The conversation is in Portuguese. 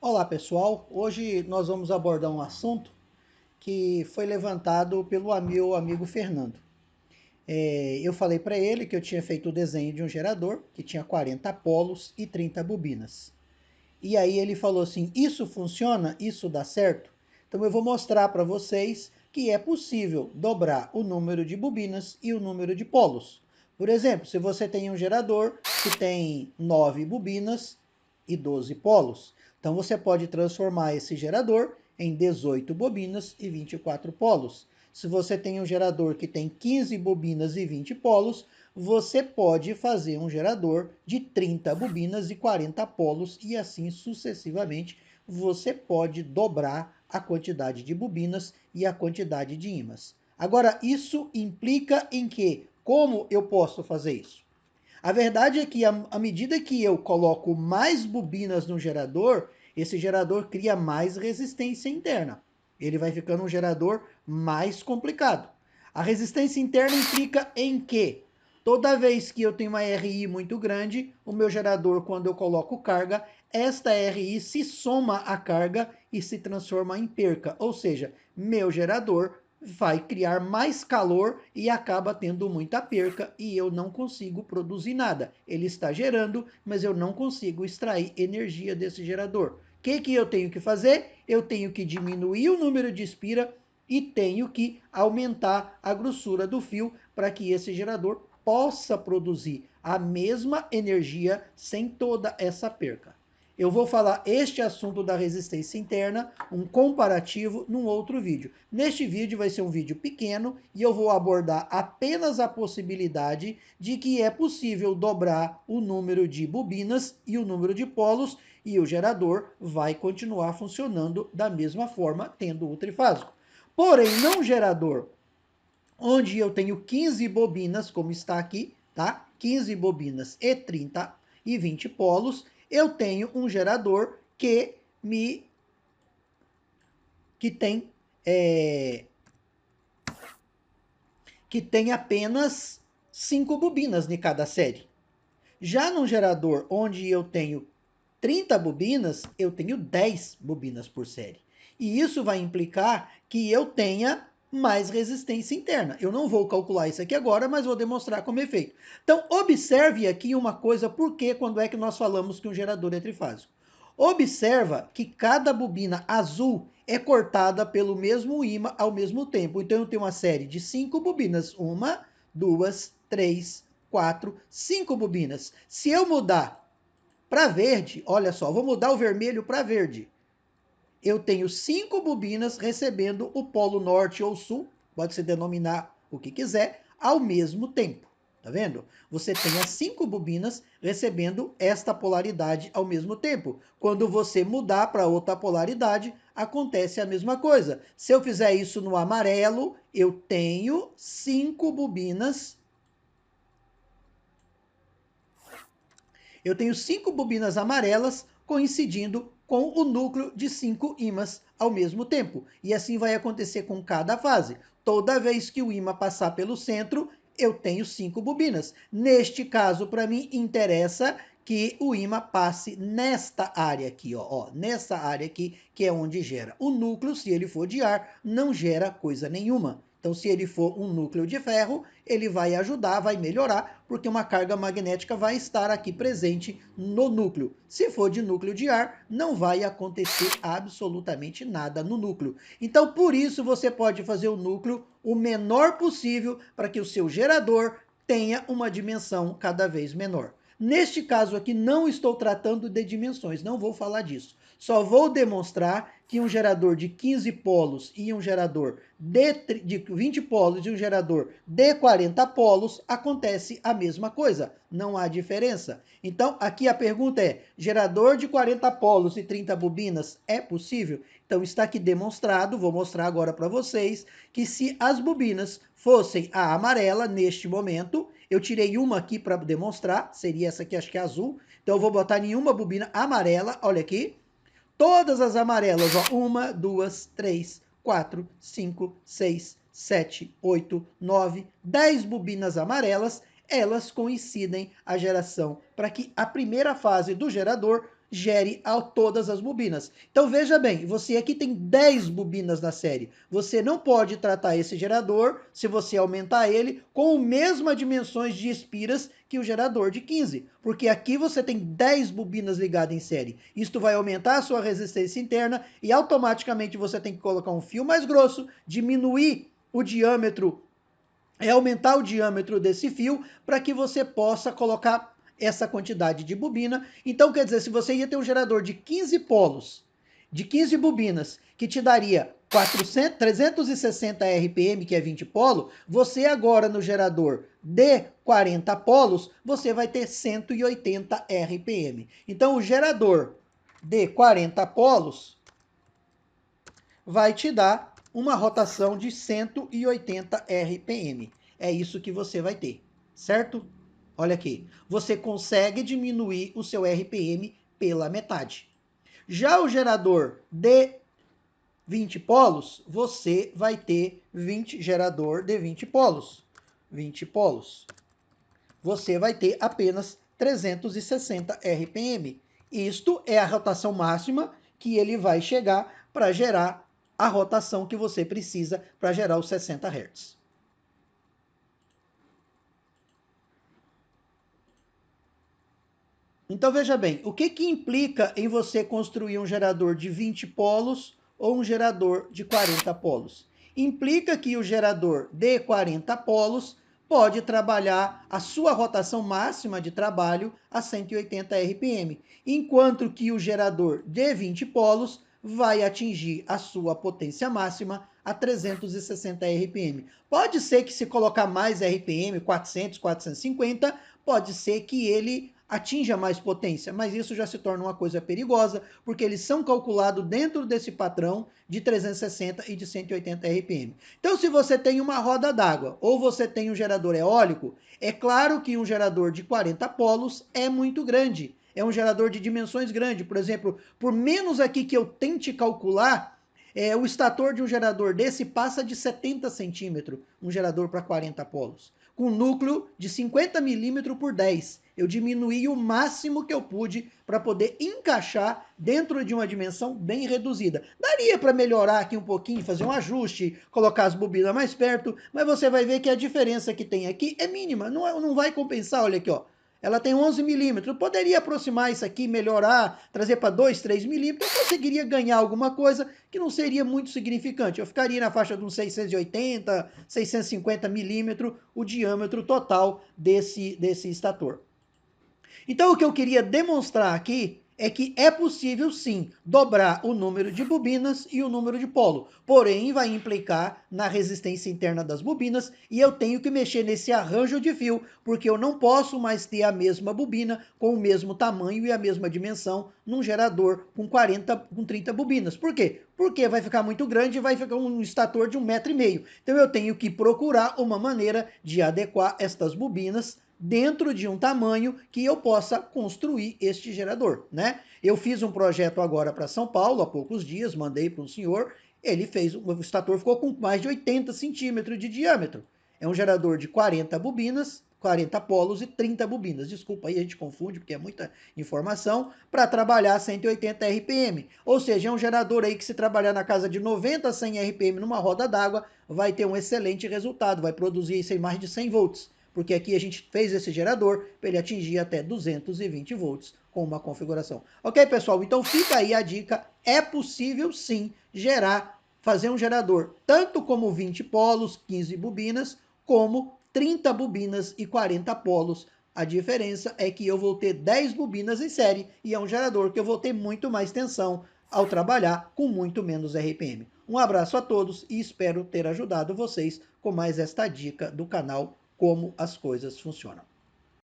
Olá pessoal, hoje nós vamos abordar um assunto que foi levantado pelo meu amigo Fernando. Eu falei para ele que eu tinha feito o desenho de um gerador que tinha 40 polos e 30 bobinas. E aí ele falou assim: Isso funciona? Isso dá certo? Então eu vou mostrar para vocês que é possível dobrar o número de bobinas e o número de polos. Por exemplo, se você tem um gerador que tem 9 bobinas e 12 polos, então você pode transformar esse gerador em 18 bobinas e 24 polos. Se você tem um gerador que tem 15 bobinas e 20 polos, você pode fazer um gerador de 30 bobinas e 40 polos e assim sucessivamente. Você pode dobrar a quantidade de bobinas e a quantidade de ímãs. Agora, isso implica em que? Como eu posso fazer isso? A verdade é que à medida que eu coloco mais bobinas no gerador, esse gerador cria mais resistência interna. Ele vai ficando um gerador mais complicado. A resistência interna implica em que toda vez que eu tenho uma RI muito grande, o meu gerador, quando eu coloco carga, esta RI se soma à carga e se transforma em perca. Ou seja, meu gerador vai criar mais calor e acaba tendo muita perca e eu não consigo produzir nada. Ele está gerando, mas eu não consigo extrair energia desse gerador. O que eu tenho que fazer? Eu tenho que diminuir o número de espira e tenho que aumentar a grossura do fio para que esse gerador possa produzir a mesma energia sem toda essa perca. Eu vou falar este assunto da resistência interna, um comparativo, num outro vídeo. Neste vídeo vai ser um vídeo pequeno e eu vou abordar apenas a possibilidade de que é possível dobrar o número de bobinas e o número de polos e o gerador vai continuar funcionando da mesma forma, tendo o trifásico. Porém, não gerador onde eu tenho 15 bobinas, como está aqui, tá? 15 bobinas e 30 e 20 polos, eu tenho um gerador que tem é, que tem apenas 5 bobinas em cada série. Já num gerador onde eu tenho 30 bobinas, eu tenho 10 bobinas por série. E isso vai implicar que eu tenha mais resistência interna. Eu não vou calcular isso aqui agora, mas vou demonstrar como é feito. Então, observe aqui uma coisa, por que quando é que nós falamos que um gerador é trifásico. Observa que cada bobina azul é cortada pelo mesmo ímã ao mesmo tempo. Então, eu tenho uma série de 5 bobinas. Uma, duas, três, quatro, 5 bobinas. Se eu mudar para verde, olha só, vou mudar o vermelho para verde. Eu tenho 5 bobinas recebendo o polo norte ou sul, pode se denominar o que quiser, ao mesmo tempo. Tá vendo? Você tem as 5 bobinas recebendo esta polaridade ao mesmo tempo. Quando você mudar para outra polaridade, acontece a mesma coisa. Se eu fizer isso no amarelo, eu tenho 5 bobinas. Eu tenho 5 bobinas amarelas coincidindo com o núcleo de 5 ímãs ao mesmo tempo. E assim vai acontecer com cada fase. Toda vez que o ímã passar pelo centro, eu tenho 5 bobinas. Neste caso, para mim, interessa que o ímã passe nesta área aqui, ó, nessa área aqui, que é onde gera. O núcleo, se ele for de ar, não gera coisa nenhuma. Então, se ele for um núcleo de ferro, ele vai ajudar, vai melhorar, porque uma carga magnética vai estar aqui presente no núcleo. Se for de núcleo de ar, não vai acontecer absolutamente nada no núcleo. Então, por isso, você pode fazer o núcleo o menor possível para que o seu gerador tenha uma dimensão cada vez menor. Neste caso aqui, não estou tratando de dimensões, não vou falar disso. Só vou demonstrar que um gerador de 15 polos e um gerador de 20 polos e um gerador de 40 polos, acontece a mesma coisa. Não há diferença. Então, aqui a pergunta é, gerador de 40 polos e 30 bobinas é possível? Então, está aqui demonstrado, vou mostrar agora para vocês, que se as bobinas fossem a amarela, neste momento, eu tirei uma aqui para demonstrar, seria essa aqui, acho que é azul. Então, eu vou botar nenhuma bobina amarela, olha aqui. Todas as amarelas, ó, 1, 2, 3, 4, 5, 6, 7, 8, 9, 10 bobinas amarelas, elas coincidem a geração para que a primeira fase do gerador gere a todas as bobinas. Então veja bem, você aqui tem 10 bobinas na série. Você não pode tratar esse gerador, se você aumentar ele, com as mesmas dimensões de espiras que o gerador de 15. Porque aqui você tem 10 bobinas ligadas em série. Isto vai aumentar a sua resistência interna e automaticamente você tem que colocar um fio mais grosso, diminuir o diâmetro, aumentar o diâmetro desse fio para que você possa colocar essa quantidade de bobina. Então, quer dizer, se você ia ter um gerador de 15 polos, de 15 bobinas, que te daria 360 RPM, que é 20 polos, você agora no gerador de 40 polos, você vai ter 180 RPM. Então, o gerador de 40 polos vai te dar uma rotação de 180 RPM. É isso que você vai ter, certo? Olha aqui, você consegue diminuir o seu RPM pela metade. Já o gerador de 20 polos, você vai ter gerador de 20 polos. 20 polos. Você vai ter apenas 360 RPM. Isto é a rotação máxima que ele vai chegar para gerar a rotação que você precisa para gerar os 60 Hz. Então veja bem, o que implica em você construir um gerador de 20 polos ou um gerador de 40 polos? Implica que o gerador de 40 polos pode trabalhar a sua rotação máxima de trabalho a 180 RPM, enquanto que o gerador de 20 polos vai atingir a sua potência máxima a 360 RPM. Pode ser que se colocar mais RPM, 400, 450, pode ser que ele atinja mais potência, mas isso já se torna uma coisa perigosa, porque eles são calculados dentro desse padrão de 360 e de 180 RPM. Então, se você tem uma roda d'água ou você tem um gerador eólico, é claro que um gerador de 40 polos é muito grande. É um gerador de dimensões grandes. Por exemplo, por menos aqui que eu tente calcular, o estator de um gerador desse passa de 70 centímetros, um gerador para 40 polos, com núcleo de 50 milímetros por 10. Eu diminuí o máximo que eu pude para poder encaixar dentro de uma dimensão bem reduzida. Daria para melhorar aqui um pouquinho, fazer um ajuste, colocar as bobinas mais perto, mas você vai ver que a diferença que tem aqui é mínima, não vai compensar. Olha aqui, ó. Ela tem 11 milímetros. Poderia aproximar isso aqui, melhorar, trazer para 2, 3 milímetros. Eu conseguiria ganhar alguma coisa que não seria muito significante. Eu ficaria na faixa de uns 680, 650 milímetros o diâmetro total desse estator. Então, o que eu queria demonstrar aqui é que é possível, sim, dobrar o número de bobinas e o número de polo. Porém, vai implicar na resistência interna das bobinas e eu tenho que mexer nesse arranjo de fio, porque eu não posso mais ter a mesma bobina com o mesmo tamanho e a mesma dimensão num gerador com 30 bobinas. Por quê? Porque vai ficar muito grande e vai ficar um estator de 1,5 m. Então, eu tenho que procurar uma maneira de adequar estas bobinas dentro de um tamanho que eu possa construir este gerador, né? Eu fiz um projeto agora para São Paulo há poucos dias, mandei para um senhor, ele fez, o estator ficou com mais de 80 centímetros de diâmetro. É um gerador de 40 bobinas, 40 polos e 30 bobinas. Desculpa aí, a gente confunde porque é muita informação, para trabalhar 180 RPM. Ou seja, é um gerador aí que se trabalhar na casa de 90 a 100 RPM numa roda d'água, vai ter um excelente resultado, vai produzir isso em mais de 100 volts. Porque aqui a gente fez esse gerador para ele atingir até 220 volts com uma configuração. Ok, pessoal? Então fica aí a dica. É possível sim fazer um gerador tanto como 20 polos, 15 bobinas, como 30 bobinas e 40 polos. A diferença é que eu vou ter 10 bobinas em série e é um gerador que eu vou ter muito mais tensão ao trabalhar com muito menos RPM. Um abraço a todos e espero ter ajudado vocês com mais esta dica do canal Como as Coisas Funcionam.